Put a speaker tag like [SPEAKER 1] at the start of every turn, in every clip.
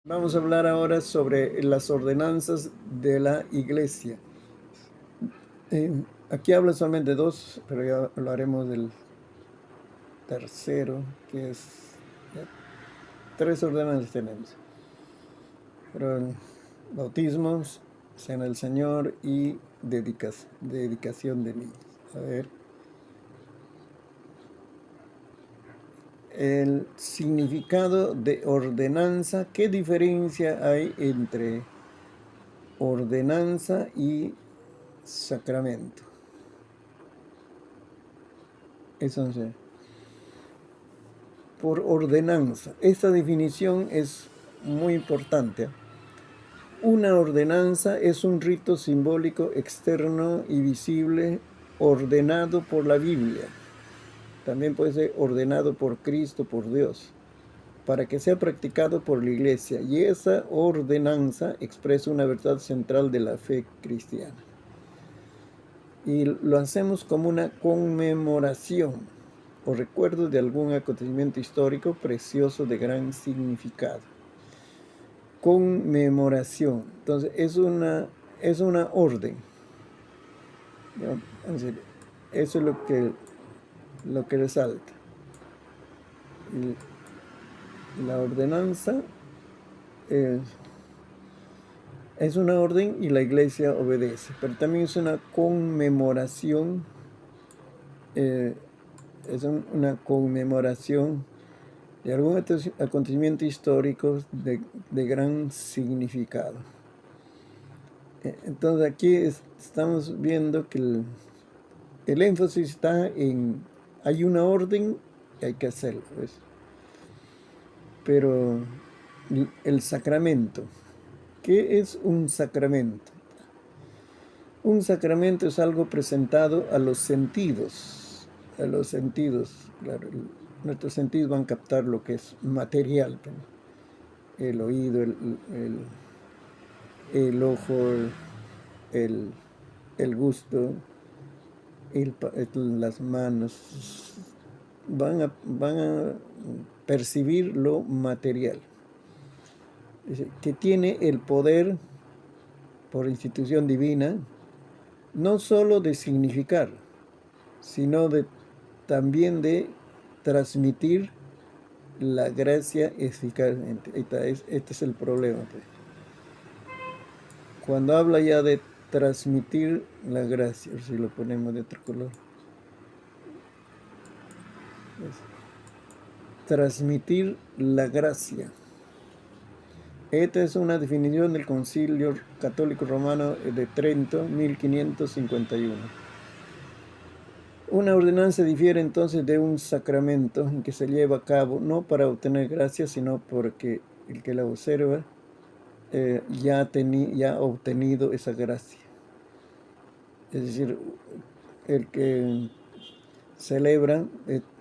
[SPEAKER 1] Vamos a hablar ahora sobre las ordenanzas de la iglesia. Aquí habla solamente dos, pero ya hablaremos del tercero, que es, ya, tres ordenanzas tenemos. Pero bautismos, cena del Señor y dedicación de niños. A ver, el significado de ordenanza, ¿qué diferencia hay entre ordenanza y sacramento? Eso no sé. Por ordenanza. Esta definición es muy importante. Una ordenanza es un rito simbólico externo y visible ordenado por la Biblia. También puede ser ordenado por Cristo, por Dios, para que sea practicado por la iglesia. Y esa ordenanza expresa una verdad central de la fe cristiana. Y lo hacemos como una conmemoración o recuerdo de algún acontecimiento histórico precioso de gran significado. Conmemoración. Entonces, es una orden. Entonces, eso es lo que resalta. Y la ordenanza es una orden y la iglesia obedece, pero también es una conmemoración, una conmemoración de algún acontecimiento histórico de gran significado. Entonces aquí estamos viendo que el énfasis está en, hay una orden y hay que hacerlo, ¿ves? Pero el sacramento, ¿qué es un sacramento? Un sacramento es algo presentado a los sentidos, claro, nuestros sentidos van a captar lo que es material, el oído, el ojo, el gusto, las manos, van a percibir lo material. Dice, que tiene el poder por institución divina, no solo de significar, sino también de transmitir la gracia eficazmente. Este es el problema, pues. Cuando habla ya de transmitir la gracia, si lo ponemos de otro color, transmitir la gracia. Esta es una definición del Concilio Católico Romano de Trento, 1551. Una ordenanza difiere entonces de un sacramento en que se lleva a cabo no para obtener gracia, sino porque el que la observa ya ha obtenido esa gracia. Es decir, el que celebra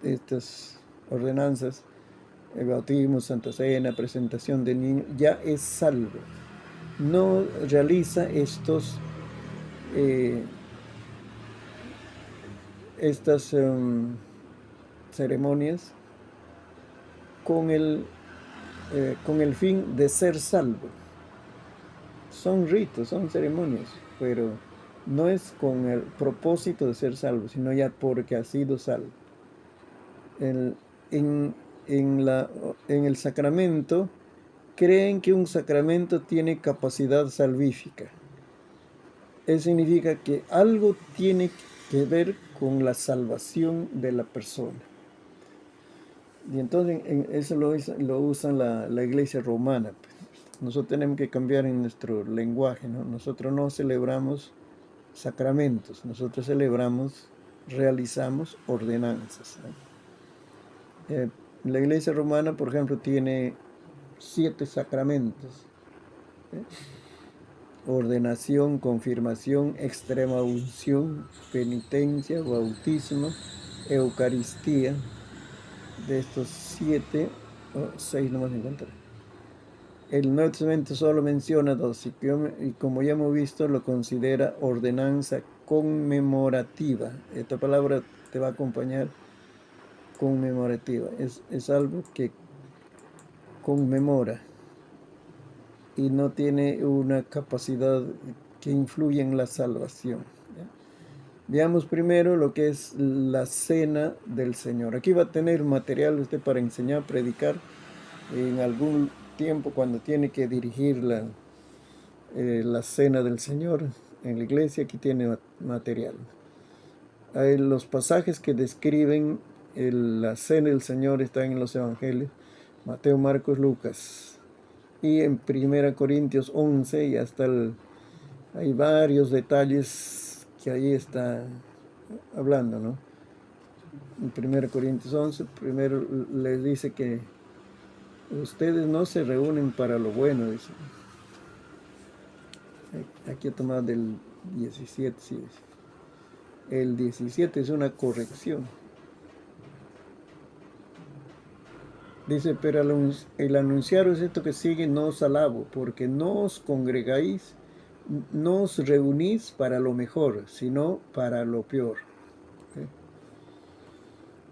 [SPEAKER 1] estas ordenanzas, el bautismo, Santa Cena, presentación de niños, ya es salvo. No realiza estas ceremonias con el fin de ser salvo. Son ritos, son ceremonias, pero no es con el propósito de ser salvo, sino ya porque ha sido salvo. En, en el sacramento, creen que un sacramento tiene capacidad salvífica. Eso significa que algo tiene que ver con la salvación de la persona. Y entonces eso lo usa la iglesia romana. Nosotros tenemos que cambiar en nuestro lenguaje, ¿no? Nosotros no celebramos sacramentos, nosotros realizamos ordenanzas, ¿no? La iglesia romana, por ejemplo, tiene 7 sacramentos: ordenación, confirmación, extrema unción, penitencia, bautismo, eucaristía. De estos 7, o 6 nomás encontré. El Nuevo Testamento solo menciona 2, y como ya hemos visto, lo considera ordenanza conmemorativa. Esta palabra te va a acompañar, conmemorativa. Es algo que conmemora. y no tiene una capacidad que influya en la salvación. ¿Ya? Veamos primero lo que es la cena del Señor. Aquí va a tener material usted para enseñar, predicar en algún tiempo cuando tiene que dirigir la cena del Señor en la iglesia. Aquí tiene material. Hay los pasajes que describen la cena del Señor están en los evangelios, Mateo, Marcos, Lucas. Y en 1 Corintios 11 y hay varios detalles que ahí está hablando, ¿no? En 1 Corintios 11, primero les dice que ustedes no se reúnen para lo bueno, dice. Aquí he tomado del 17, sí. El 17 es una corrección. Dice, pero el anunciaros esto que sigue no os alabo, porque no os congregáis, no os reunís para lo mejor, sino para lo peor. ¿Sí?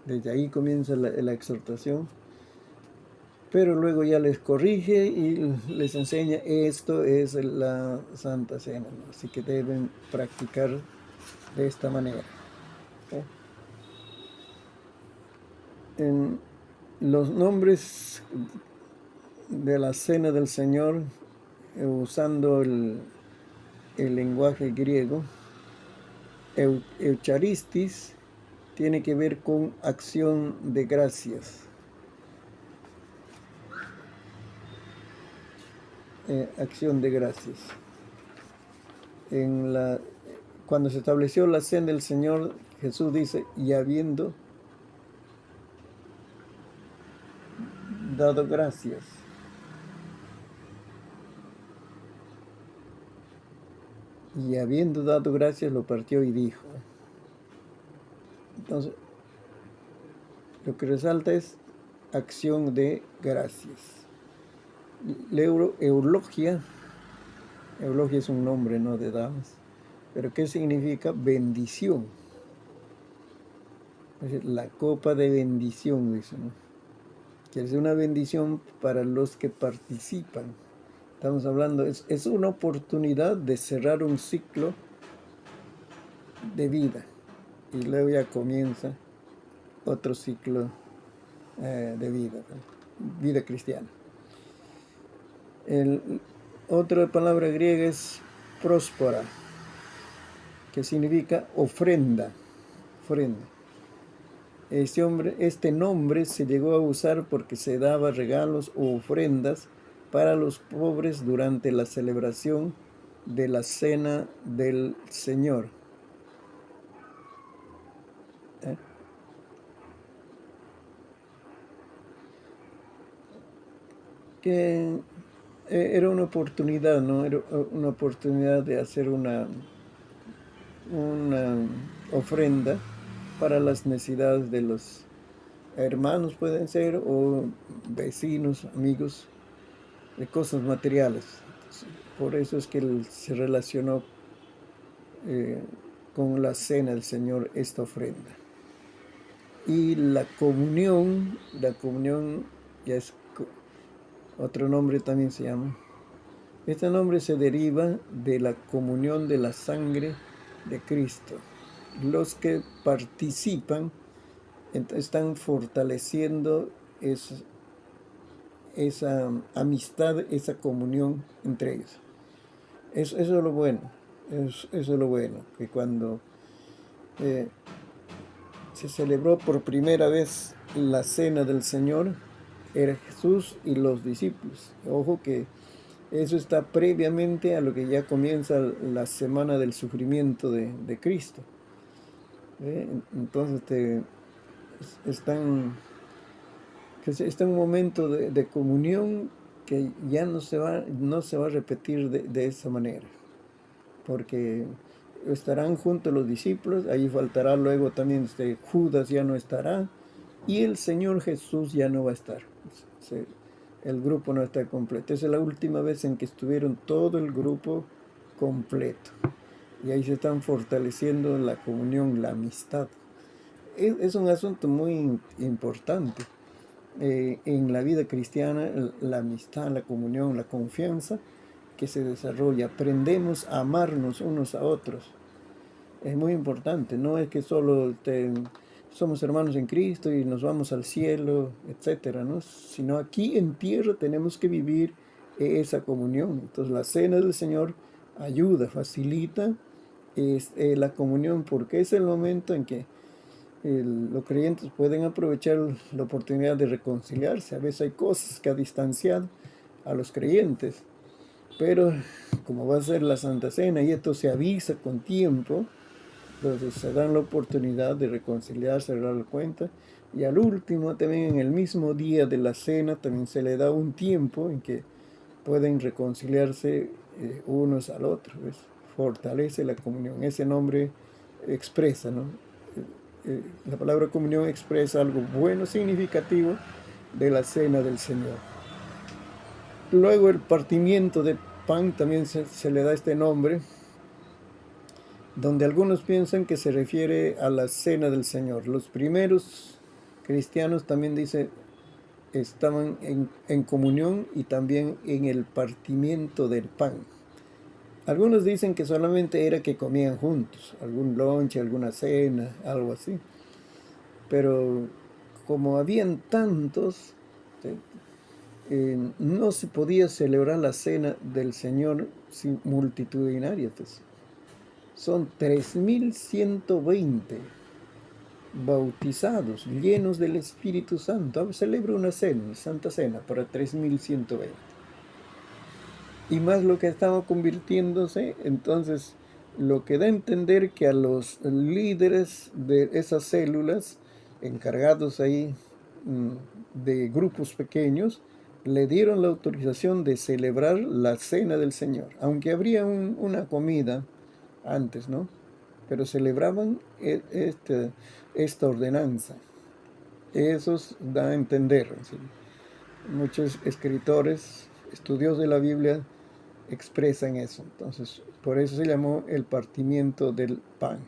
[SPEAKER 1] Desde ahí comienza la exhortación, pero luego ya les corrige y les enseña esto es la Santa Cena, ¿no? Así que deben practicar de esta manera. ¿Sí? En los nombres de la Cena del Señor, usando el lenguaje griego, Eucharistis tiene que ver con acción de gracias. Acción de gracias. Cuando se estableció la cena del Señor, Jesús dice, y habiendo dado gracias. Y habiendo dado gracias, lo partió y dijo. Entonces, lo que resalta es acción de gracias. Eulogia es un nombre, no de damas, pero ¿qué significa? Bendición. Es decir, la copa de bendición, dice, ¿no? Que es una bendición para los que participan. Estamos hablando, es una oportunidad de cerrar un ciclo de vida y luego ya comienza otro ciclo de vida, ¿no? Vida cristiana. Otra palabra griega es próspera, que significa ofrenda. Este nombre se llegó a usar porque se daba regalos o ofrendas para los pobres durante la celebración de la Cena del Señor. Que era una oportunidad, ¿no? Era una oportunidad de hacer una ofrenda para las necesidades de los hermanos, pueden ser, o vecinos, amigos, de cosas materiales. Por eso es que se relacionó con la cena del Señor esta ofrenda. Y la comunión ya es otro nombre también se llama. Este nombre se deriva de la comunión de la sangre de Cristo. Los que participan están fortaleciendo esa amistad, esa comunión entre ellos. Eso es lo bueno. Eso es lo bueno, que cuando se celebró por primera vez la cena del Señor, era Jesús y los discípulos. Ojo que eso está previamente a lo que ya comienza la semana del sufrimiento de Cristo. Entonces está en un momento de comunión que ya no se va a repetir de esa manera, porque estarán juntos los discípulos, ahí faltará luego también Judas ya no estará, y el Señor Jesús ya no va a estar. El grupo no está completo. Esa es la última vez en que estuvieron todo el grupo completo. Y ahí se están fortaleciendo la comunión, la amistad. Es un asunto muy importante. en la vida cristiana, la amistad, la comunión, la confianza que se desarrolla. Aprendemos a amarnos unos a otros. Es muy importante, no es que solo somos hermanos en Cristo y nos vamos al cielo, etcétera, ¿no? Sino aquí en tierra tenemos que vivir esa comunión. Entonces la cena del Señor ayuda, facilita la comunión, porque es el momento en que los creyentes pueden aprovechar la oportunidad de reconciliarse. A veces hay cosas que ha distanciado a los creyentes, pero como va a ser la Santa Cena y esto se avisa con tiempo, entonces se dan la oportunidad de reconciliarse, de dar la cuenta. Y al último, también en el mismo día de la cena, también se le da un tiempo en que pueden reconciliarse unos al otro. ¿Ves? Fortalece la comunión. Ese nombre expresa, ¿no? La palabra comunión expresa algo bueno, significativo de la cena del Señor. Luego el partimiento de pan también se le da este nombre, donde algunos piensan que se refiere a la cena del Señor. Los primeros cristianos también dice estaban en comunión y también en el partimiento del pan. Algunos dicen que solamente era que comían juntos, algún lonche, alguna cena, algo así. Pero como habían tantos, no se podía celebrar la cena del Señor sin multitudinaria. Pues. Son 3.120 bautizados, llenos del Espíritu Santo. Celebra una cena, Santa Cena, para 3.120. Y más lo que estaba convirtiéndose, entonces, lo que da a entender que a los líderes de esas células, encargados ahí de grupos pequeños, le dieron la autorización de celebrar la cena del Señor, aunque habría una comida antes, ¿no? Pero celebraban esta ordenanza. Eso da a entender. ¿Sí? Muchos escritores, estudiosos de la Biblia, expresan eso. Entonces, por eso se llamó el partimiento del pan.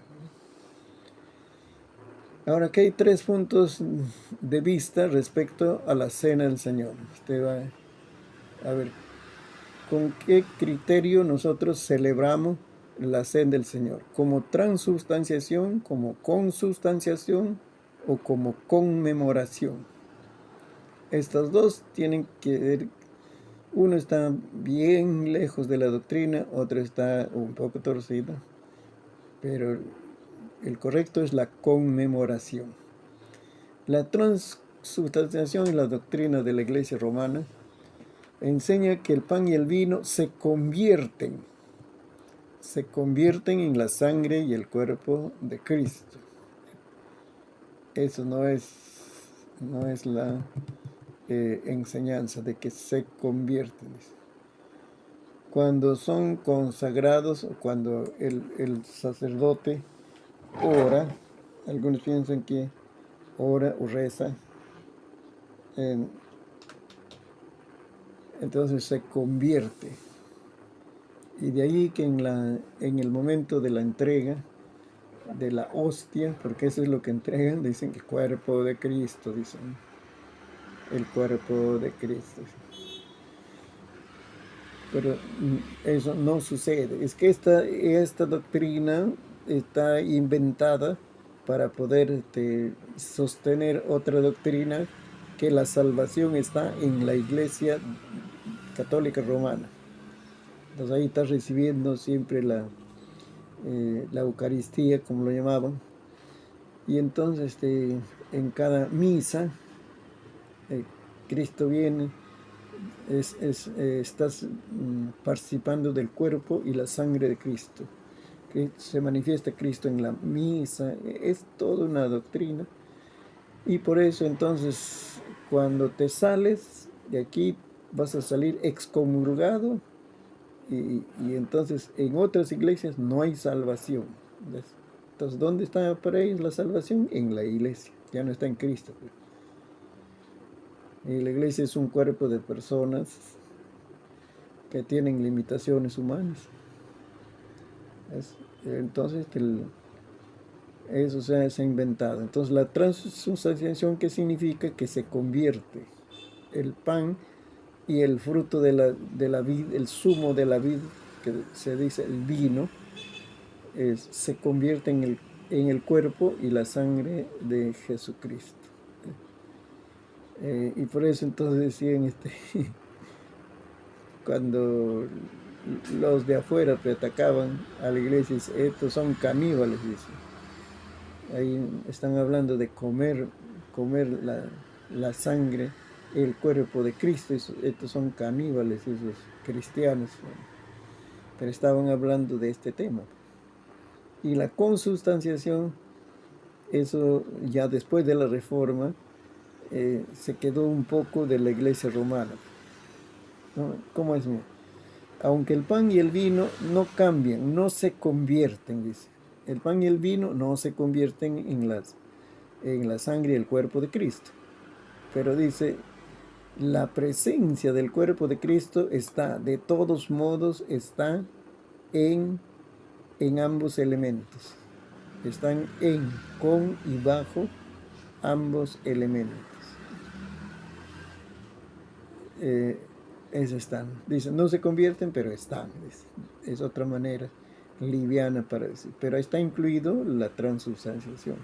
[SPEAKER 1] Ahora, aquí hay 3 puntos de vista respecto a la cena del Señor. Usted va a ver con qué criterio nosotros celebramos la cena del Señor. Como transubstanciación, como consubstanciación o como conmemoración. Estas dos tienen que ver. Uno está bien lejos de la doctrina, otro está un poco torcido, pero el correcto es la conmemoración. La transubstanciación en la doctrina de la Iglesia romana enseña que el pan y el vino se convierten en la sangre y el cuerpo de Cristo. Eso no es la enseñanza de que se convierten. Cuando son consagrados o cuando el sacerdote ora, algunos piensan que ora o reza, entonces se convierte. Y de ahí que en el momento de la entrega de la hostia, porque eso es lo que entregan, dicen que el cuerpo de Cristo, dicen, el cuerpo de Cristo. Pero eso no sucede. Es que esta doctrina está inventada para poder sostener otra doctrina, que la salvación está en la Iglesia Católica Romana. Entonces ahí está recibiendo siempre la Eucaristía, como lo llamaban. Y entonces en cada misa Cristo viene. Estás participando del cuerpo y la sangre de Cristo, que se manifiesta Cristo en la misa. Es toda una doctrina, y por eso entonces cuando te sales de aquí vas a salir excomulgado, y entonces en otras iglesias no hay salvación. ¿Ves? Entonces, ¿dónde está para ellos la salvación? En la iglesia, ya no está en Cristo. Y la iglesia es un cuerpo de personas que tienen limitaciones humanas. Entonces Eso se ha inventado. Entonces la transustanciación, ¿qué significa? Que se convierte el pan y el fruto de la vid, el zumo de la vid, que se dice el vino, se convierte en el cuerpo y la sangre de Jesucristo. Y por eso entonces decían, cuando los de afuera atacaban a la iglesia, estos son caníbales, dicen. Ahí están hablando de comer la sangre, el cuerpo de Cristo. Estos son caníbales, esos cristianos. Pero estaban hablando de este tema. Y la consubstanciación, eso ya después de la Reforma, se quedó un poco de la iglesia romana, ¿no? ¿Cómo es? Aunque el pan y el vino no cambian, no se convierten, dice. El pan y el vino no se convierten en la sangre y el cuerpo de Cristo. Pero dice, la presencia del cuerpo de Cristo está, de todos modos, está en ambos elementos. Están con y bajo ambos elementos. Eso están. Dicen, no se convierten, pero están. Es otra manera liviana para decir. Pero está incluido la transubstanciación.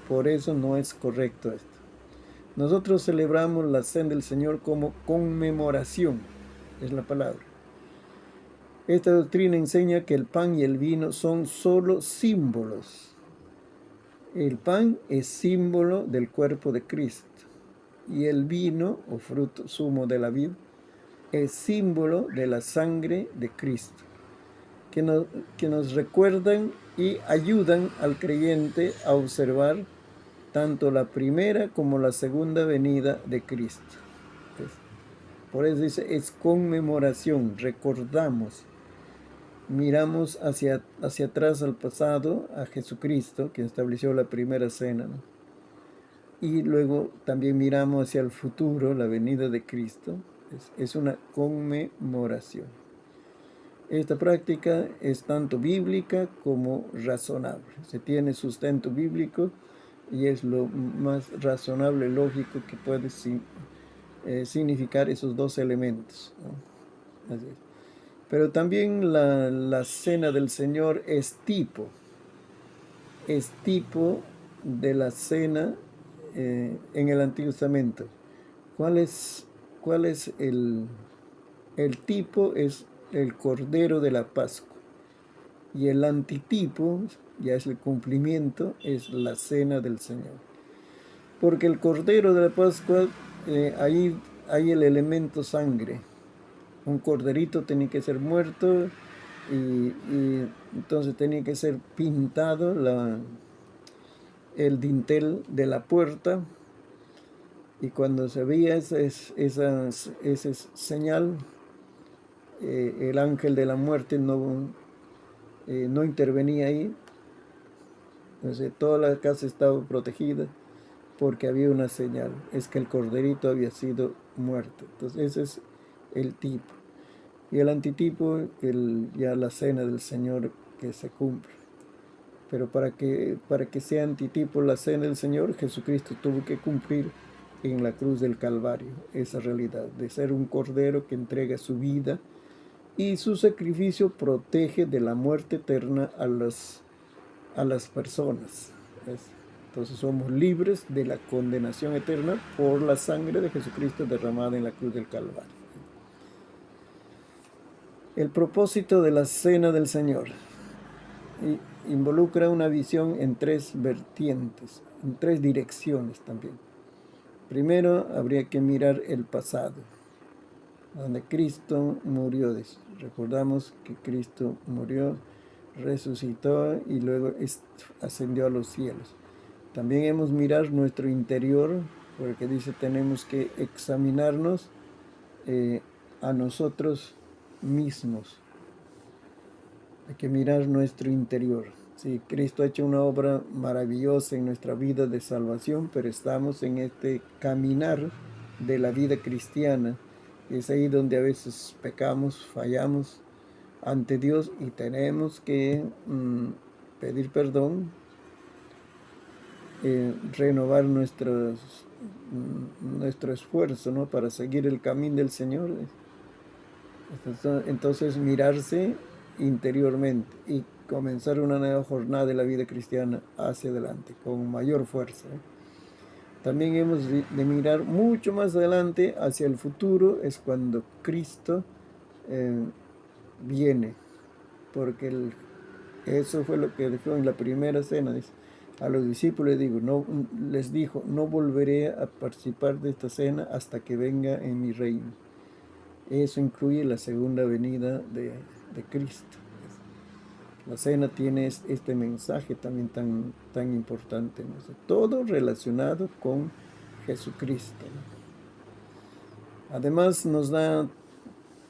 [SPEAKER 1] Por eso no es correcto esto. Nosotros celebramos la cena del Señor como conmemoración, es la palabra. Esta doctrina enseña que el pan y el vino son solo símbolos. El pan es símbolo del cuerpo de Cristo y el vino, o fruto zumo de la vid, es símbolo de la sangre de Cristo, que nos recuerdan y ayudan al creyente a observar tanto la primera como la segunda venida de Cristo. Por eso dice, es conmemoración, recordamos, miramos hacia atrás al pasado, a Jesucristo, que estableció la primera cena, ¿no? Y luego también miramos hacia el futuro, la venida de Cristo. Es una conmemoración. Esta práctica es tanto bíblica como razonable. Se tiene sustento bíblico y es lo más razonable, lógico que puede significar esos dos elementos, ¿no? Así es. Pero también la cena del Señor es tipo de la cena en el Antiguo Testamento. ¿Cuál es el tipo? Es el Cordero de la Pascua. Y el antitipo, ya es el cumplimiento, es la cena del Señor. Porque el Cordero de la Pascua, ahí hay el elemento sangre. Un corderito tenía que ser muerto y entonces tenía que ser pintado el dintel de la puerta. Y cuando se veía esa señal, el ángel de la muerte no intervenía ahí. Entonces toda la casa estaba protegida porque había una señal. Es que el corderito había sido muerto. Entonces ese es el tipo. Y el antitipo, ya la cena del Señor que se cumple. Pero para que sea antitipo la cena del Señor, Jesucristo tuvo que cumplir en la cruz del Calvario esa realidad de ser un cordero que entrega su vida y su sacrificio protege de la muerte eterna a las personas. Entonces somos libres de la condenación eterna por la sangre de Jesucristo derramada en la cruz del Calvario. El propósito de la cena del Señor involucra una visión en tres vertientes, en tres direcciones también. Primero, habría que mirar el pasado, donde Cristo murió. Recordamos que Cristo murió, resucitó y luego ascendió a los cielos. También hemos mirar nuestro interior, porque dice tenemos que examinarnos a nosotros mismos. Hay que mirar nuestro interior. Sí, Cristo ha hecho una obra maravillosa en nuestra vida de salvación, pero estamos en este caminar de la vida cristiana. Es ahí donde a veces pecamos, fallamos ante Dios y tenemos que pedir perdón renovar nuestro esfuerzo, ¿no?, para seguir el camino del Señor. Entonces mirarse interiormente y comenzar una nueva jornada de la vida cristiana hacia adelante, con mayor fuerza. También hemos de mirar mucho más adelante hacia el futuro, es cuando Cristo viene, porque eso fue lo que dijo en la primera cena. A los discípulos les dijo, no volveré a participar de esta cena hasta que venga en mi reino. Eso incluye la segunda venida de Cristo. La cena tiene este mensaje también tan importante, ¿no? Todo relacionado con Jesucristo, ¿no? Además nos da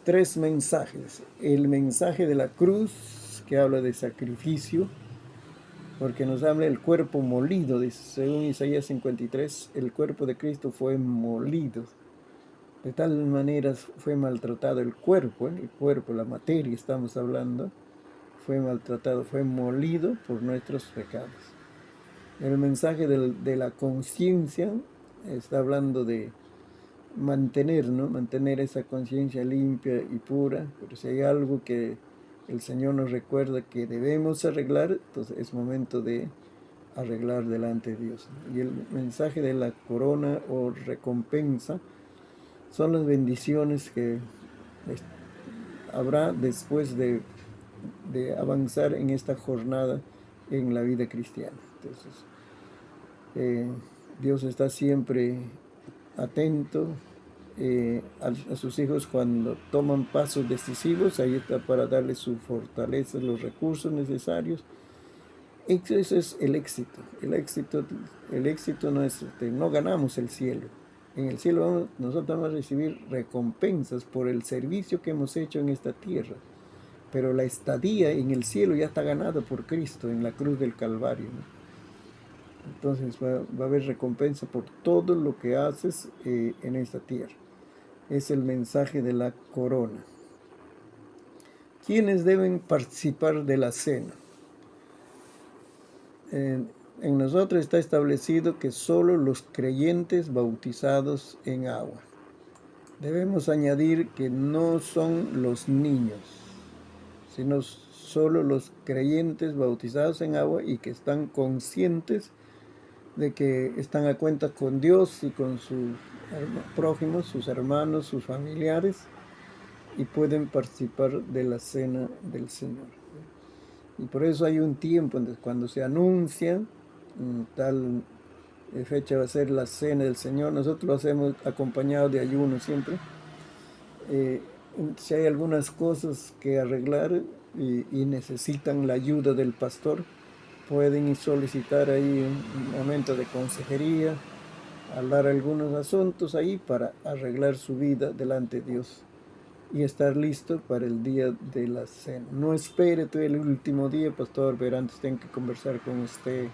[SPEAKER 1] 3 mensajes. El mensaje de la cruz, que habla de sacrificio, porque nos habla del cuerpo molido. Según Isaías 53, el cuerpo de Cristo fue molido. De tal manera fue maltratado el cuerpo, la materia estamos hablando, fue maltratado, fue molido por nuestros pecados. El mensaje de la conciencia está hablando de mantener esa conciencia limpia y pura. Pero si hay algo que el Señor nos recuerda que debemos arreglar, entonces es momento de arreglar delante de Dios. Y el mensaje de la corona o recompensa son las bendiciones que habrá después de avanzar en esta jornada en la vida cristiana. Entonces, Dios está siempre atento a sus hijos cuando toman pasos decisivos. Ahí está para darles su fortaleza, los recursos necesarios. Ese es el éxito. El éxito no es, no ganamos el cielo. En el cielo nosotros vamos a recibir recompensas por el servicio que hemos hecho en esta tierra. Pero la estadía en el cielo ya está ganada por Cristo en la cruz del Calvario, ¿no? Entonces va a haber recompensa por todo lo que haces en esta tierra. Es el mensaje de la corona. ¿Quiénes deben participar de la cena? En nosotros está establecido que solo los creyentes bautizados en agua. Debemos añadir que no son los niños, sino solo los creyentes bautizados en agua y que están conscientes de que están a cuenta con Dios y con sus prójimos, sus hermanos, sus familiares, y pueden participar de la cena del Señor. Y por eso hay un tiempo cuando se anuncia tal fecha va a ser la cena del Señor. Nosotros lo hacemos acompañado de ayuno siempre. Si hay algunas cosas que arreglar y necesitan la ayuda del pastor, pueden solicitar ahí un momento de consejería, hablar algunos asuntos ahí para arreglar su vida delante de Dios y estar listo para el día de la cena. No espere todo el último día, pastor, pero antes tengo que conversar con usted.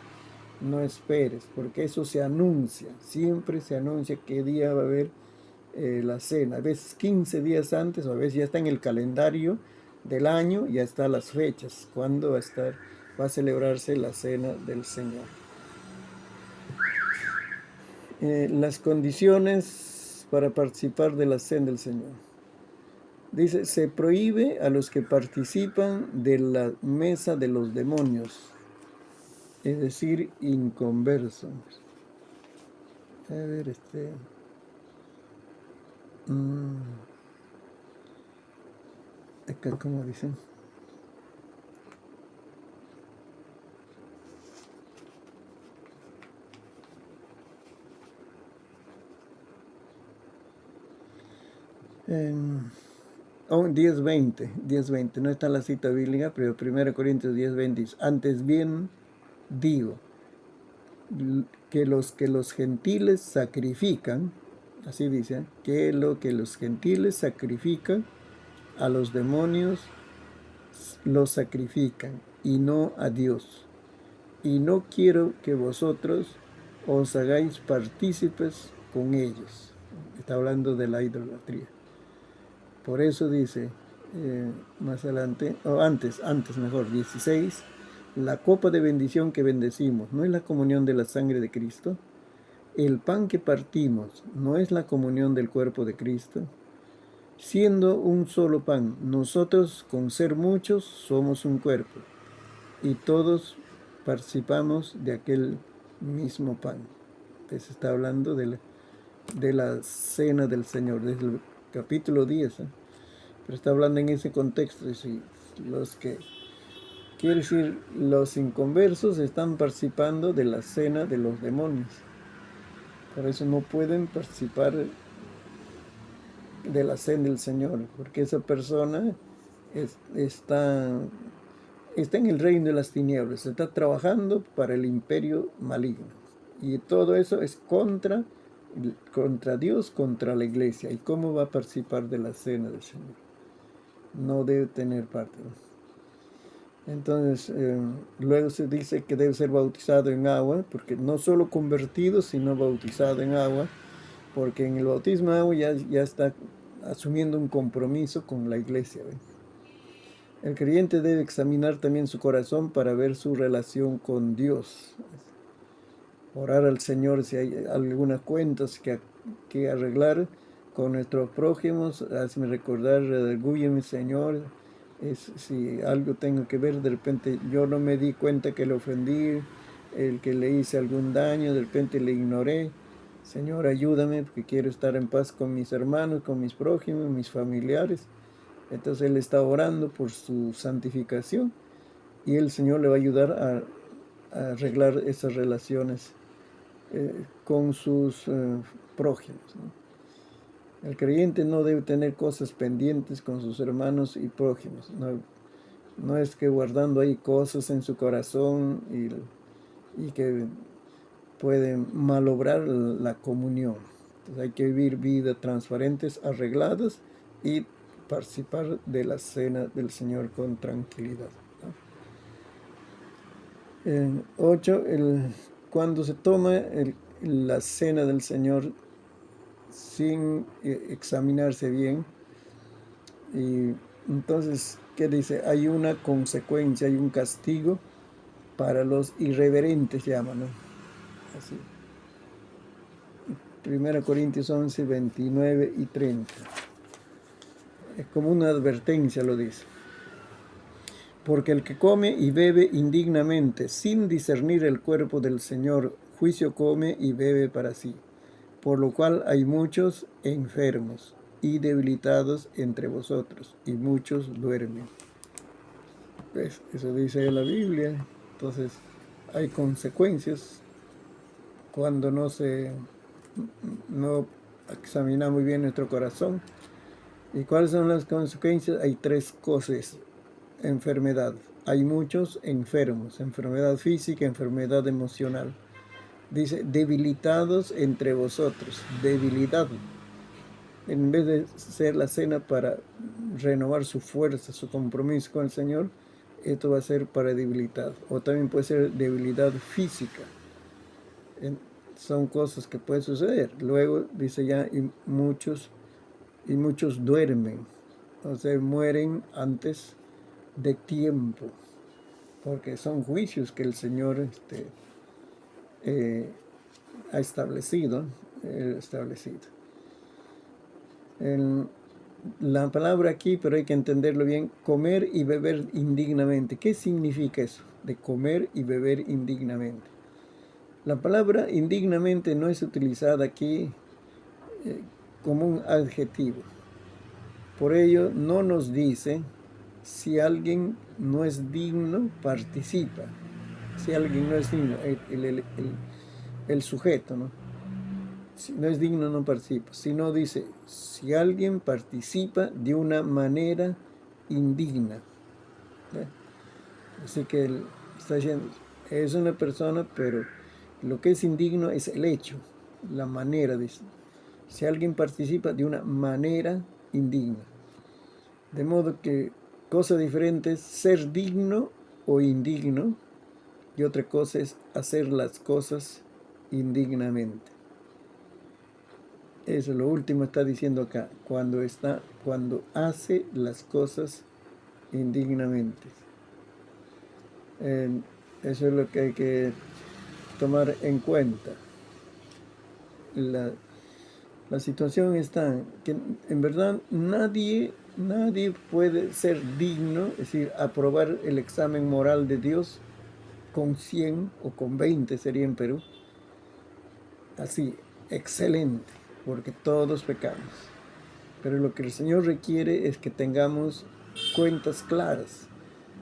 [SPEAKER 1] No esperes, porque eso se anuncia, siempre se anuncia qué día va a haber la cena. A veces 15 días antes, o a veces ya está en el calendario del año, ya están las fechas, cuándo va a celebrarse la cena del Señor. Las condiciones para participar de la cena del Señor. Dice, se prohíbe a los que participan de la mesa de los demonios, es decir, inconversos. A ver, acá, ¿cómo dicen? Oh, 10:20, no está la cita bíblica, pero 1 Corintios 10:20 dice, antes bien digo, que los gentiles sacrifican, así dicen, que los gentiles sacrifican, a los demonios los sacrifican, y no a Dios. Y no quiero que vosotros os hagáis partícipes con ellos. Está hablando de la idolatría. Por eso dice más adelante, o antes mejor, 16, La copa de bendición que bendecimos, ¿no es la comunión de la sangre de Cristo? El pan que partimos, ¿no es la comunión del cuerpo de Cristo? Siendo un solo pan, nosotros con ser muchos somos un cuerpo y todos participamos de aquel mismo pan. Entonces está hablando de la cena del Señor, desde el capítulo 10, ¿eh? Pero está hablando en ese contexto, los que, quiere decir, los inconversos están participando de la cena de los demonios. Por eso no pueden participar de la cena del Señor, porque esa persona está en el reino de las tinieblas, está trabajando para el imperio maligno. Y todo eso es contra Dios, contra la iglesia. ¿Y cómo va a participar de la cena del Señor? No debe tener parte. Entonces, luego se dice que debe ser bautizado en agua, porque no solo convertido, sino bautizado en agua, porque en el bautismo en agua ya está asumiendo un compromiso con la iglesia, ¿ves? El creyente debe examinar también su corazón para ver su relación con Dios. Orar al Señor si hay algunas cuentas que arreglar con nuestros prójimos. Hazme recordar, mi Señor. Si algo tengo que ver, de repente yo no me di cuenta que le ofendí, el que le hice algún daño, de repente le ignoré. Señor, ayúdame porque quiero estar en paz con mis hermanos, con mis prójimos, mis familiares. Entonces él está orando por su santificación y el Señor le va a ayudar a arreglar esas relaciones con sus prójimos, ¿no? El creyente no debe tener cosas pendientes con sus hermanos y prójimos. No es que guardando ahí cosas en su corazón y que pueden malobrar la comunión. Entonces hay que vivir vidas transparentes, arregladas y participar de la cena del Señor con tranquilidad, ¿no? 8. Cuando se toma la cena del Señor sin examinarse bien, y entonces, ¿qué dice? Hay una consecuencia, hay un castigo para los irreverentes, llaman, ¿no? Así. 1 Corintios 11, 29 y 30. Es como una advertencia, lo dice. Porque el que come y bebe indignamente, sin discernir el cuerpo del Señor, juicio come y bebe para sí. Por lo cual hay muchos enfermos y debilitados entre vosotros, y muchos duermen. Pues eso dice la Biblia. Entonces hay consecuencias cuando no examinamos bien nuestro corazón. ¿Y cuáles son las consecuencias? Hay 3 cosas. Enfermedad. Hay muchos enfermos, enfermedad física, enfermedad emocional. Dice, debilitados entre vosotros, debilidad. En vez de ser la cena para renovar su fuerza, su compromiso con el Señor, esto va a ser para debilidad. O también puede ser debilidad física. Son cosas que pueden suceder. Luego dice ya, y muchos duermen, o sea, mueren antes de tiempo, porque son juicios que el Señor ha establecido. La palabra aquí, pero hay que entenderlo bien, comer y beber indignamente. ¿Qué significa eso de comer y beber indignamente? La palabra indignamente no es utilizada aquí como un adjetivo. Por ello no nos dice si alguien no es digno, participa. Si alguien no es digno, el sujeto, ¿no? Si no es digno, no participa. Sino dice, si alguien participa de una manera indigna. ¿Ve? Así que él está diciendo, es una persona, pero lo que es indigno es el hecho, la manera. Dice, si alguien participa de una manera indigna. De modo que cosa diferente es ser digno o indigno, y otra cosa es hacer las cosas indignamente. Eso lo último está diciendo acá, cuando hace las cosas indignamente. Eh, Eso es lo que hay que tomar en cuenta. La situación está que en verdad nadie puede ser digno, es decir, aprobar el examen moral de Dios con 100 o con 20 sería en Perú, así, excelente, porque todos pecamos. Pero lo que el Señor requiere es que tengamos cuentas claras,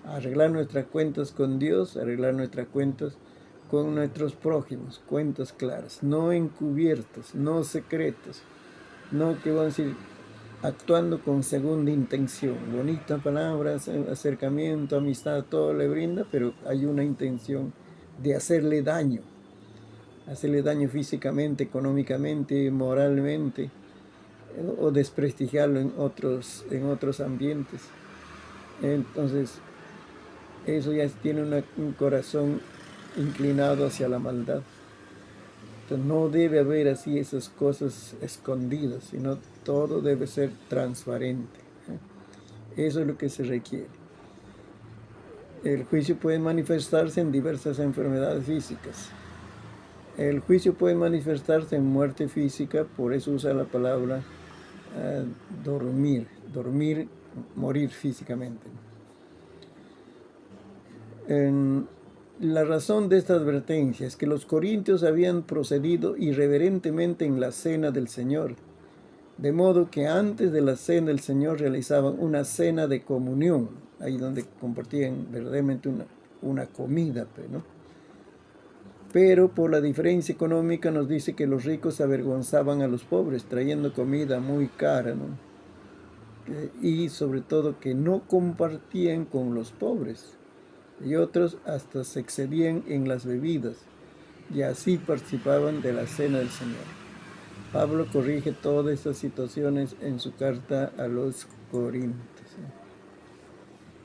[SPEAKER 1] arreglar nuestras cuentas con Dios, arreglar nuestras cuentas con nuestros prójimos, cuentas claras, no encubiertas, no secretas, no que van a decir actuando con segunda intención. Bonita palabra, acercamiento, amistad, todo le brinda, pero hay una intención de hacerle daño físicamente, económicamente, moralmente, o desprestigiarlo en otros ambientes. Entonces, eso ya tiene un corazón inclinado hacia la maldad. Entonces, no debe haber así esas cosas escondidas, sino todo debe ser transparente. Eso es lo que se requiere. El juicio puede manifestarse en diversas enfermedades físicas. El juicio puede manifestarse en muerte física, por eso usa la palabra dormir, morir físicamente. La razón de esta advertencia es que los corintios habían procedido irreverentemente en la cena del Señor, de modo que antes de la cena del Señor realizaban una cena de comunión, ahí donde compartían verdaderamente una comida, ¿no? Pero por la diferencia económica nos dice que los ricos avergonzaban a los pobres, trayendo comida muy cara, ¿no? Y sobre todo que no compartían con los pobres. Y otros hasta se excedían en las bebidas, y así participaban de la cena del Señor. Pablo corrige todas estas situaciones en su carta a los Corintios.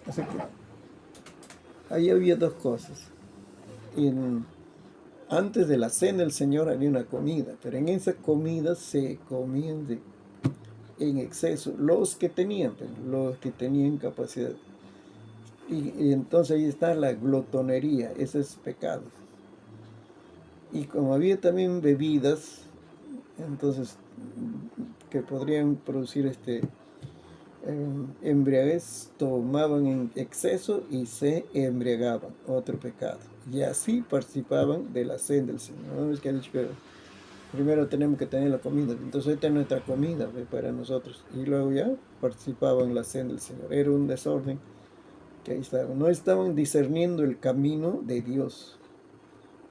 [SPEAKER 1] Así que ahí había dos cosas. Antes de la cena del Señor había una comida, pero en esa comida se comían en exceso los que tenían capacidad. Y entonces ahí está la glotonería, ese es pecado. Y como había también bebidas, entonces que podrían producir embriaguez, tomaban en exceso y se embriagaban, otro pecado. Y así participaban de la cena del Señor. ¿No es que ha dicho que primero tenemos que tener la comida? Entonces esta es nuestra comida para nosotros. Y luego ya participaban en la cena del Señor. Era un desorden que ahí estaban. No estaban discerniendo el camino de Dios.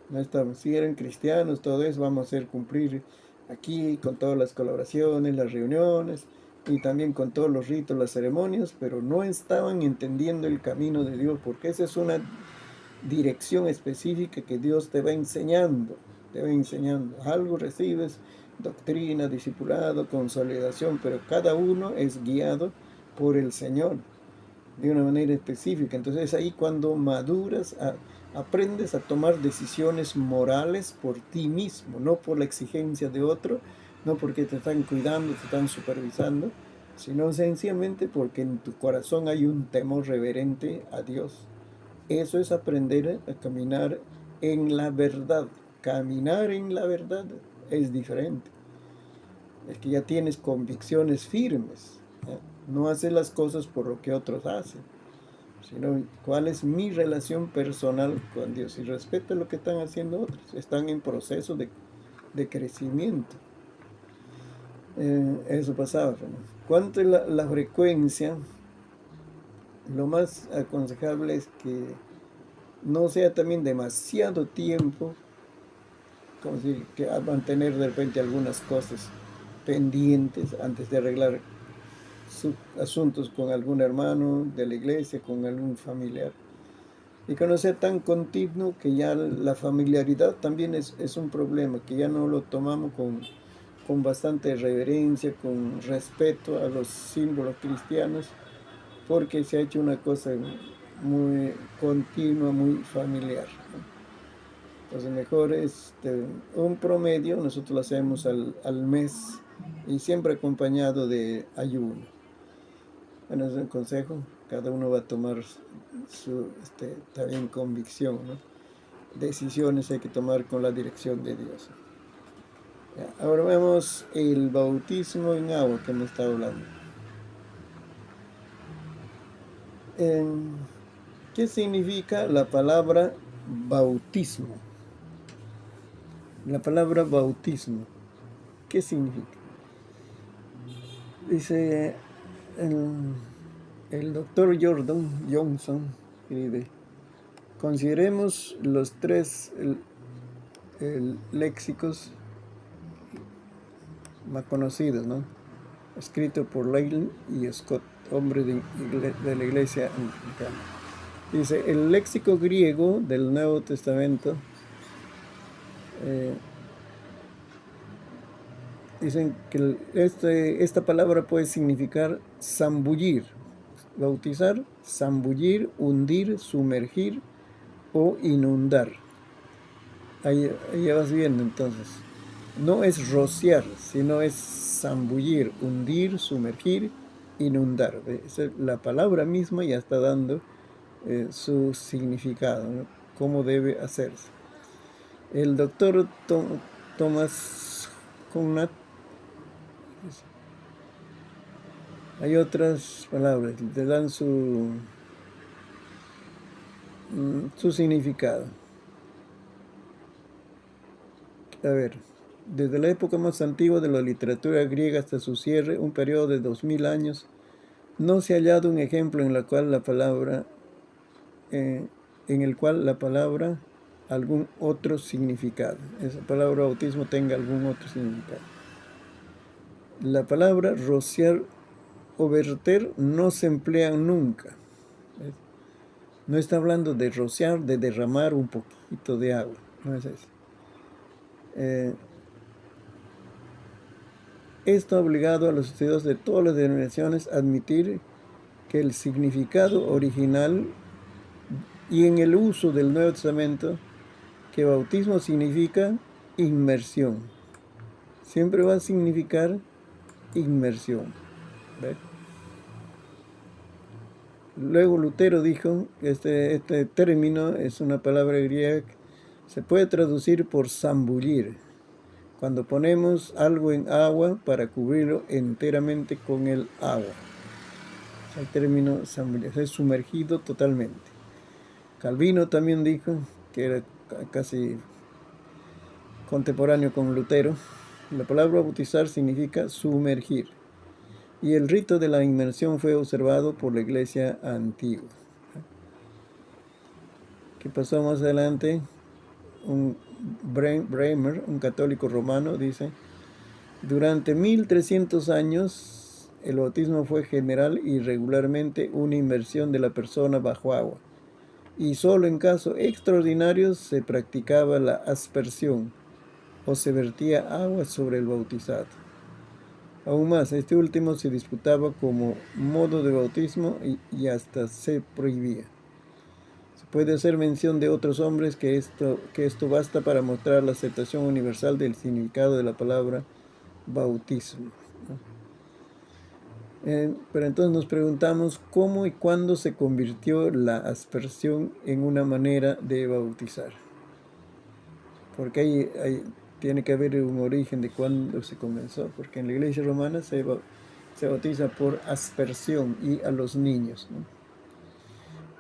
[SPEAKER 1] No estaban, si eran cristianos, todo eso vamos a hacer cumplir aquí con todas las colaboraciones, las reuniones y también con todos los ritos, las ceremonias, pero no estaban entendiendo el camino de Dios, porque esa es una dirección específica que Dios te va enseñando, Algo recibes, doctrina, discipulado, consolidación, pero cada uno es guiado por el Señor de una manera específica. Entonces es ahí cuando maduras, aprendes a tomar decisiones morales por ti mismo, no por la exigencia de otro, no porque te están cuidando, te están supervisando, sino sencillamente porque en tu corazón hay un temor reverente a Dios. Eso es aprender a caminar en la verdad. Caminar en la verdad es diferente. Es que ya tienes convicciones firmes. No haces las cosas por lo que otros hacen, sino cuál es mi relación personal con Dios. Y respeto lo que están haciendo otros. Están en proceso de crecimiento. Eso pasaba. Cuanto a la frecuencia, lo más aconsejable es que no sea también demasiado tiempo, como si que a mantener de repente algunas cosas pendientes antes de arreglar sus asuntos con algún hermano de la iglesia, con algún familiar. Y que no sea tan continuo que ya la familiaridad también es un problema, que ya no lo tomamos con bastante reverencia, con respeto a los símbolos cristianos, porque se ha hecho una cosa muy continua, muy familiar, ¿no? Entonces mejor un promedio, nosotros lo hacemos al mes y siempre acompañado de ayuno. Bueno, es un consejo. cada uno va a tomar su también convicción, ¿no? Decisiones hay que tomar con la dirección de Dios. Ya, ahora vemos el bautismo en agua que me está hablando. ¿Qué significa la palabra bautismo? La palabra bautismo, ¿qué significa? Dice el doctor Jordan Johnson, escribe, consideremos los tres léxicos más conocidos, ¿no? Escrito por Leyland y Scott, hombres de la iglesia anglicana. Dice, el léxico griego del Nuevo Testamento, dicen que esta palabra puede significar zambullir, bautizar, zambullir, hundir, sumergir o inundar. Ahí vas viendo entonces. No es rociar, sino es zambullir, hundir, sumergir, inundar. La palabra misma ya está dando su significado, ¿no? Cómo debe hacerse. El doctor Thomas Conrad, hay otras palabras, le dan su significado. A ver, desde la época más antigua de la literatura griega hasta su cierre, un periodo de 2000 años, no se ha hallado un ejemplo en el cual la palabra algún otro significado. Esa palabra bautismo tenga algún otro significado. La palabra rociar o verter no se emplean nunca. No está hablando de rociar, de derramar un poquito de agua. No es eso. Esto ha obligado a los estudiosos de todas las denominaciones a admitir que el significado original y en el uso del Nuevo Testamento, que bautismo significa inmersión. Siempre va a significar inmersión. ¿Ve? Luego Lutero dijo que este término es una palabra griega que se puede traducir por zambullir, cuando ponemos algo en agua para cubrirlo enteramente con el agua. El término zambullir es sumergido totalmente. Calvino también dijo, que era casi contemporáneo con Lutero, la palabra bautizar significa sumergir. Y el rito de la inmersión fue observado por la iglesia antigua. ¿Qué pasó más adelante? Un Bremer, un católico romano, dice, durante 1300 años el bautismo fue general y regularmente una inmersión de la persona bajo agua. Y solo en casos extraordinarios se practicaba la aspersión o se vertía agua sobre el bautizado. Aún más, este último se disputaba como modo de bautismo y hasta se prohibía. Se puede hacer mención de otros hombres que esto basta para mostrar la aceptación universal del significado de la palabra bautismo. Pero entonces nos preguntamos cómo y cuándo se convirtió la aspersión en una manera de bautizar. Porque tiene que haber un origen de cuándo se comenzó, porque en la iglesia romana se bautiza por aspersión y a los niños, ¿no?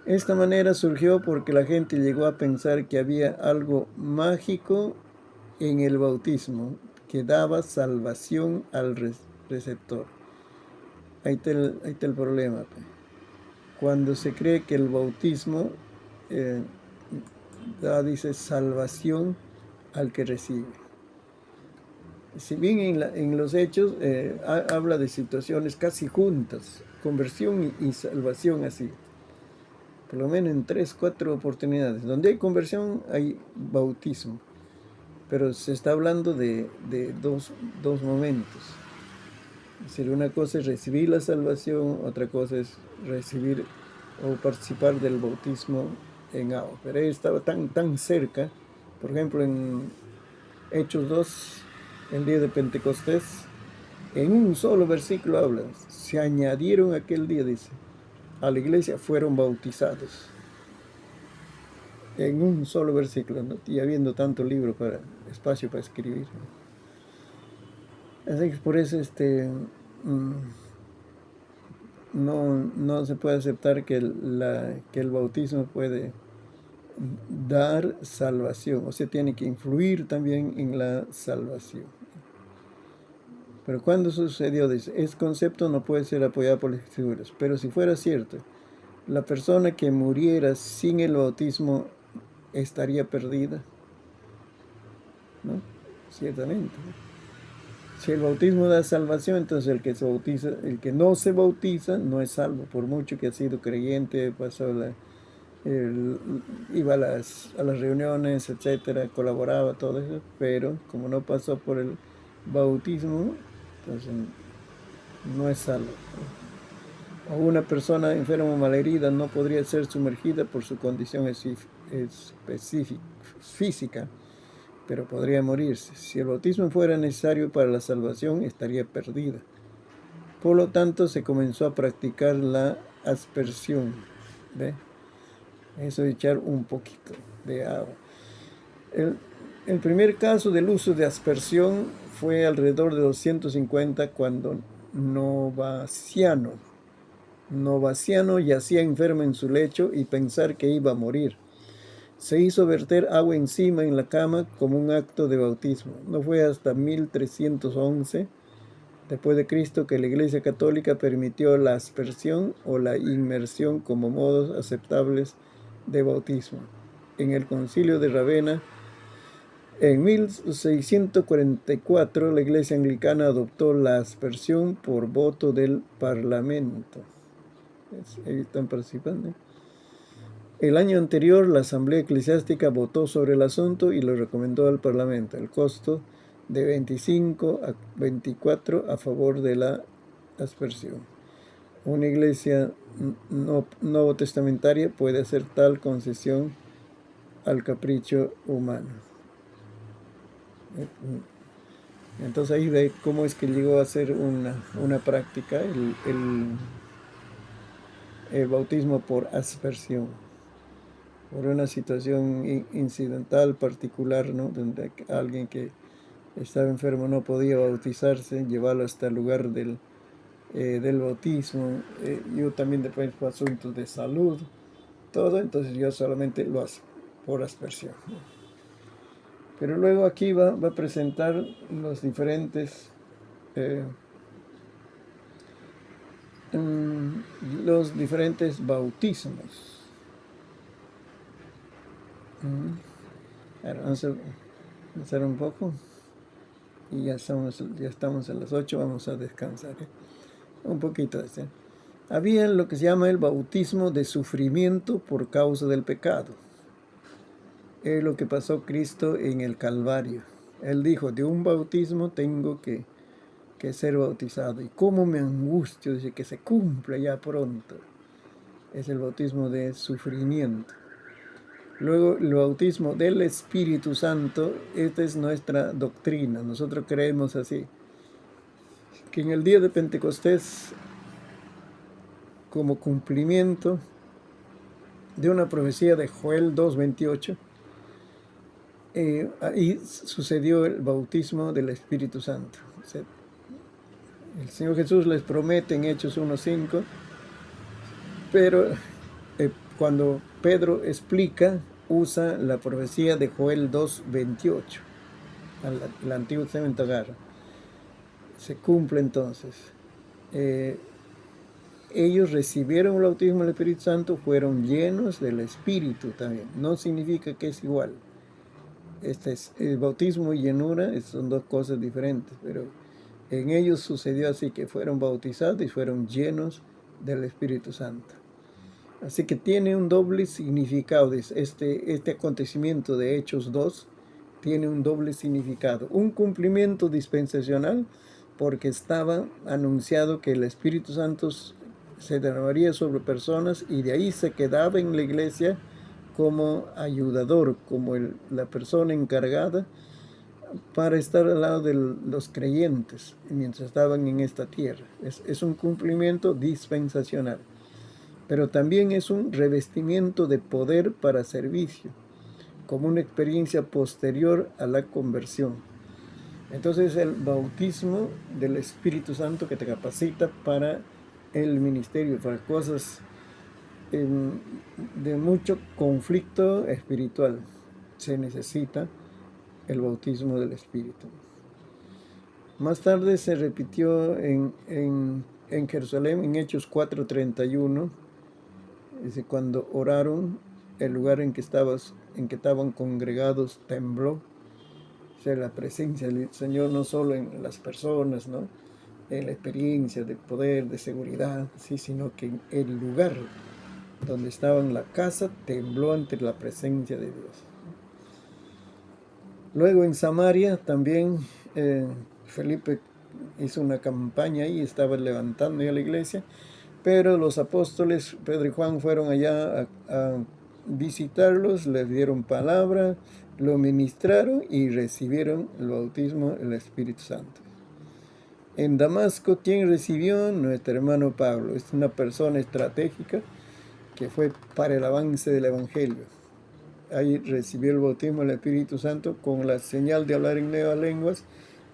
[SPEAKER 1] Esta manera surgió porque la gente llegó a pensar que había algo mágico en el bautismo que daba salvación al receptor. Ahí está el problema. Cuando se cree que el bautismo dice salvación al que recibe. Si bien en los hechos habla de situaciones casi juntas, conversión y salvación así. Por lo menos en 3, 4 oportunidades. Donde hay conversión hay bautismo. Pero se está hablando de dos momentos. Es decir, una cosa es recibir la salvación, otra cosa es recibir o participar del bautismo en agua. Pero él estaba tan cerca. Por ejemplo, en Hechos 2, el día de Pentecostés, en un solo versículo habla, se añadieron aquel día, dice, a la iglesia fueron bautizados. En un solo versículo, ¿no? Y habiendo tanto libro espacio para escribir. Así que por eso no se puede aceptar que el bautismo puede dar salvación, o sea, tiene que influir también en la salvación. Pero cuando sucedió, dice, este concepto no puede ser apoyado por las escrituras, pero si fuera cierto, la persona que muriera sin el bautismo estaría perdida, ¿no? Ciertamente. Si el bautismo da salvación, entonces el que no se bautiza no es salvo, por mucho que ha sido creyente, iba a las reuniones, etcétera, colaboraba, todo eso, pero como no pasó por el bautismo, entonces no es salvo. O una persona enferma o malherida no podría ser sumergida por su condición específica, física, pero podría morirse. Si el bautismo fuera necesario para la salvación, estaría perdida. Por lo tanto, se comenzó a practicar la aspersión. ¿Ve? Eso de echar un poquito de agua. El primer caso del uso de aspersión fue alrededor de 250 cuando Novaciano yacía enfermo en su lecho y pensar que iba a morir. Se hizo verter agua encima en la cama como un acto de bautismo. No fue hasta 1311 después de Cristo que la Iglesia Católica permitió la aspersión o la inmersión como modos aceptables de bautismo. En el Concilio de Ravenna, en 1644, la Iglesia Anglicana adoptó la aspersión por voto del Parlamento. Ellos están participando. El año anterior, la Asamblea Eclesiástica votó sobre el asunto y lo recomendó al Parlamento. El costo de 25 a 24 a favor de la aspersión. Una iglesia nuevo testamentaria puede hacer tal concesión al capricho humano. Entonces ahí ve cómo es que llegó a ser una práctica el bautismo por aspersión, por una situación incidental particular, ¿no? Donde alguien que estaba enfermo no podía bautizarse, llevarlo hasta el lugar del bautismo. Yo también después por asuntos de salud, todo, entonces yo solamente lo hago por aspersión. Pero luego aquí va a presentar los diferentes bautismos. Vamos a avanzar un poco y ya estamos a las 8, vamos a descansar. Un poquito de este. Había lo que se llama el bautismo de sufrimiento por causa del pecado. Es lo que pasó Cristo en el Calvario. Él dijo, de un bautismo tengo que ser bautizado. Y cómo me angustio, dice, que se cumpla ya pronto. Es el bautismo de sufrimiento. Luego, el bautismo del Espíritu Santo, esta es nuestra doctrina. Nosotros creemos así, que en el día de Pentecostés, como cumplimiento de una profecía de Joel 2:28, ahí sucedió el bautismo del Espíritu Santo. O sea, el Señor Jesús les promete en Hechos 1:5, pero cuando Pedro explica, usa la profecía de Joel 2:28, el Antiguo Testamento agarra. Se cumple entonces. Ellos recibieron el bautismo del Espíritu Santo, fueron llenos del Espíritu también. No significa que es igual. El bautismo y llenura son dos cosas diferentes, pero en ellos sucedió así, que fueron bautizados y fueron llenos del Espíritu Santo. Así que tiene un doble significado. Este acontecimiento de Hechos 2 tiene un doble significado. Un cumplimiento dispensacional, porque estaba anunciado que el Espíritu Santo se derramaría sobre personas y de ahí se quedaba en la iglesia como ayudador, como la persona encargada para estar al lado de los creyentes mientras estaban en esta tierra. Es un cumplimiento dispensacional. pero también es un revestimiento de poder para servicio, como una experiencia posterior a la conversión. Entonces el bautismo del Espíritu Santo que te capacita para el ministerio, para cosas de mucho conflicto espiritual. Se necesita el bautismo del Espíritu. Más tarde se repitió en Jerusalén, en Hechos 4:31, cuando oraron, el lugar en que estaban congregados tembló. O sea, la presencia del Señor no solo en las personas, ¿no?, en la experiencia de poder, de seguridad, sí, sino que en el lugar donde estaba en la casa tembló ante la presencia de Dios. Luego en Samaria también Felipe hizo una campaña y estaba levantando ya la iglesia, pero los apóstoles Pedro y Juan fueron allá a visitarlos, les dieron palabra, lo ministraron y recibieron el bautismo del Espíritu Santo. En Damasco, ¿quién recibió? Nuestro hermano Pablo. Es una persona estratégica que fue para el avance del Evangelio. Ahí recibió el bautismo del Espíritu Santo con la señal de hablar en nuevas lenguas,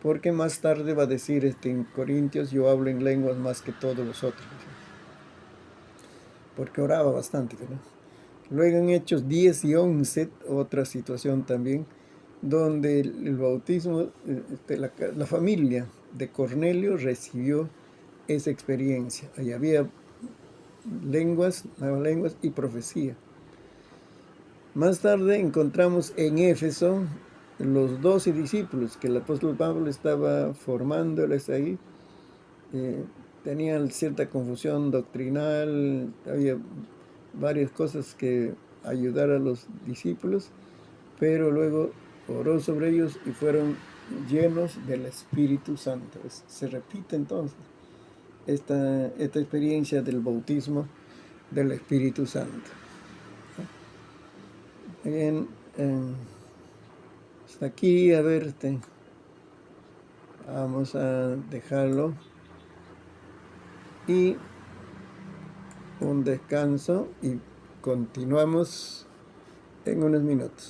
[SPEAKER 1] porque más tarde va a decir en Corintios: yo hablo en lenguas más que todos vosotros, porque oraba bastante, ¿no? Luego en Hechos 10 y 11, otra situación también, donde el bautismo, la familia de Cornelio recibió esa experiencia. Ahí había lenguas, nuevas lenguas y profecía. Más tarde encontramos en Éfeso los 12 discípulos que el apóstol Pablo estaba formándoles ahí. Tenían cierta confusión doctrinal, había varias cosas que ayudar a los discípulos, pero luego oró sobre ellos y fueron llenos del Espíritu Santo. Se repite entonces esta experiencia del bautismo del Espíritu Santo. Bien, hasta aquí, a ver, vamos a dejarlo y un descanso y continuamos en unos minutos.